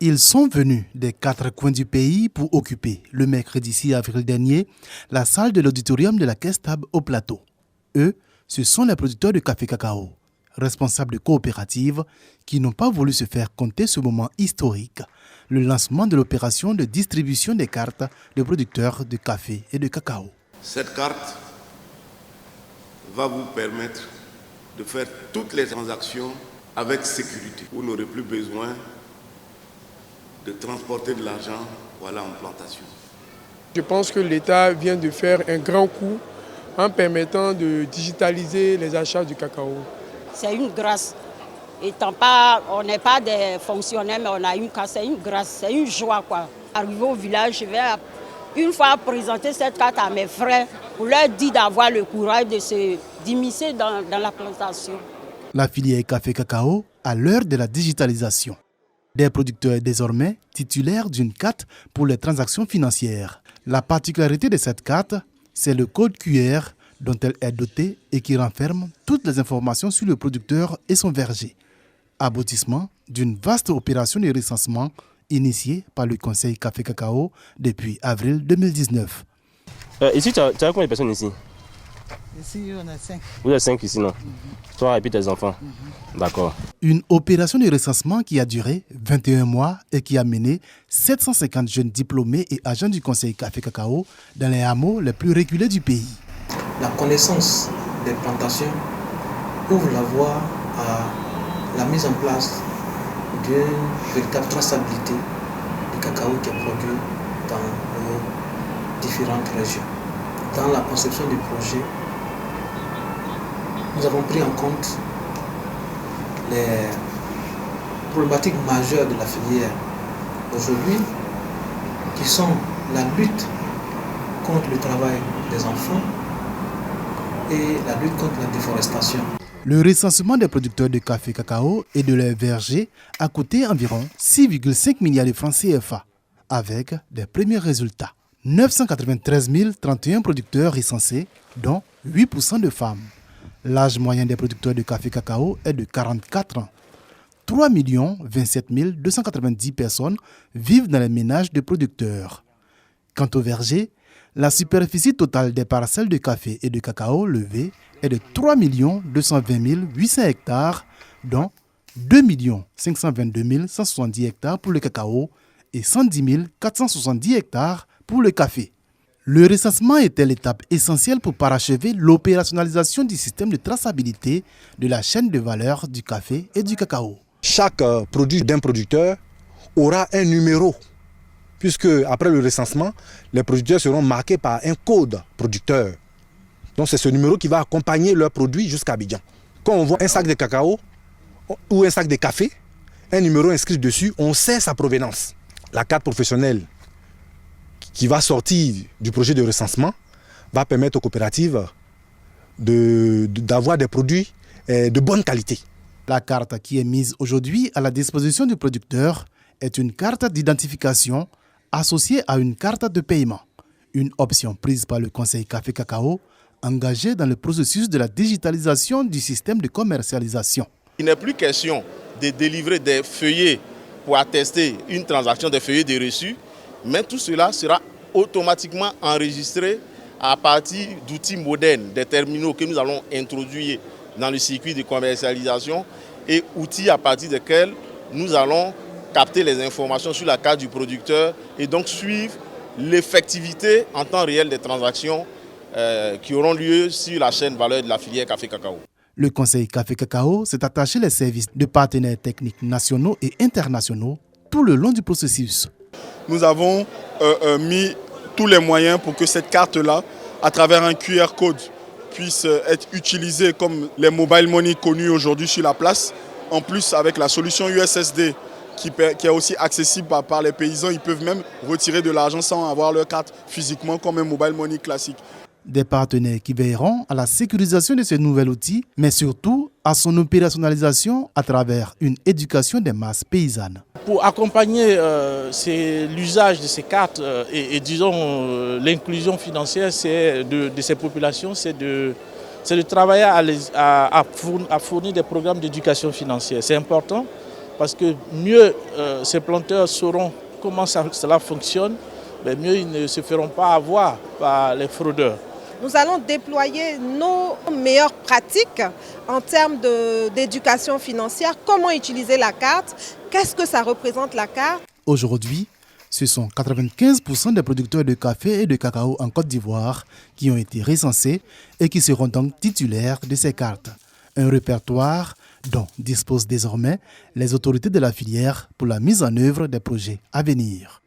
Ils sont venus des 4 coins du pays pour occuper, le mercredi 6 avril dernier, la salle de l'auditorium de la Caisse Tab au Plateau. Eux, ce sont les producteurs de café cacao, responsables de coopératives, qui n'ont pas voulu se faire compter ce moment historique, le lancement de l'opération de distribution des cartes de producteurs de café et de cacao. Cette carte va vous permettre de faire toutes les transactions avec sécurité. Vous n'aurez plus besoin de transporter de l'argent pour aller en plantation. Je pense que l'État vient de faire un grand coup en permettant de digitaliser les achats du cacao. C'est une grâce. On n'est pas des fonctionnaires, mais on a une carte, c'est une grâce, c'est une joie, quoi. Arrivé au village, je vais une fois présenter cette carte à mes frères pour leur dire d'avoir le courage d'immiscer dans la plantation. La filière café-cacao à l'heure de la digitalisation. Des producteurs désormais titulaires d'une carte pour les transactions financières. La particularité de cette carte, c'est le code QR dont elle est dotée et qui renferme toutes les informations sur le producteur et son verger. Aboutissement d'une vaste opération de recensement initiée par le Conseil Café Cacao depuis avril 2019. Ici, tu as combien de personnes ici? Ici, on a 5. Vous êtes 5 ici, non? Toi et puis tes enfants? D'accord. Une opération de recensement qui a duré 21 mois et qui a mené 750 jeunes diplômés et agents du Conseil Café Cacao dans les hameaux les plus reculés du pays. La connaissance des plantations ouvre la voie à la mise en place d'une véritable traçabilité du cacao qui est produit dans nos différentes régions. Dans la conception du projet, nous avons pris en compte les problématiques majeures de la filière aujourd'hui, qui sont la lutte contre le travail des enfants et la lutte contre la déforestation. Le recensement des producteurs de café cacao et de leurs vergers a coûté environ 6,5 milliards de francs CFA, avec des premiers résultats. 993 031 producteurs recensés, dont 8% de femmes. L'âge moyen des producteurs de café cacao est de 44 ans. 3 027 290 personnes vivent dans les ménages de producteurs. Quant aux vergers, la superficie totale des parcelles de café et de cacao levées est de 3 220 800 hectares, dont 2 522 170 hectares pour le cacao et 110 470 hectares pour le café. Le recensement était l'étape essentielle pour parachever l'opérationnalisation du système de traçabilité de la chaîne de valeur du café et du cacao. Chaque produit d'un producteur aura un numéro, puisque après le recensement, les producteurs seront marqués par un code producteur. Donc c'est ce numéro qui va accompagner leurs produits jusqu'à Abidjan. Quand on voit un sac de cacao ou un sac de café, un numéro inscrit dessus, on sait sa provenance. La carte professionnelle qui va sortir du projet de recensement va permettre aux coopératives d'avoir des produits de bonne qualité. La carte qui est mise aujourd'hui à la disposition du producteur est une carte d'identification associée à une carte de paiement, une option prise par le Conseil Café Cacao, engagé dans le processus de la digitalisation du système de commercialisation. Il n'est plus question de délivrer des feuillets pour attester une transaction des feuillets de reçus, mais tout cela sera automatiquement enregistré à partir d'outils modernes, des terminaux que nous allons introduire dans le circuit de commercialisation et outils à partir desquels nous allons capter les informations sur la carte du producteur et donc suivre l'effectivité en temps réel des transactions qui auront lieu sur la chaîne valeur de la filière café-cacao. Le Conseil Café Cacao s'est attaché les services de partenaires techniques nationaux et internationaux tout le long du processus. Nous avons mis tous les moyens pour que cette carte-là, à travers un QR code, puisse être utilisée comme les mobile money connus aujourd'hui sur la place. En plus, avec la solution USSD qui est aussi accessible par les paysans, ils peuvent même retirer de l'argent sans avoir leur carte physiquement comme un mobile money classique. Des partenaires qui veilleront à la sécurisation de ce nouvel outil, mais surtout à son opérationnalisation à travers une éducation des masses paysannes. Pour accompagner l'usage de ces cartes et disons l'inclusion financière de ces populations, c'est de travailler à fournir des programmes d'éducation financière. C'est important parce que mieux ces planteurs sauront comment cela fonctionne, mais mieux ils ne se feront pas avoir par les fraudeurs. Nous allons déployer nos meilleures pratiques en termes d'éducation financière, comment utiliser la carte, qu'est-ce que ça représente la carte. Aujourd'hui, ce sont 95% des producteurs de café et de cacao en Côte d'Ivoire qui ont été recensés et qui seront donc titulaires de ces cartes. Un répertoire dont disposent désormais les autorités de la filière pour la mise en œuvre des projets à venir.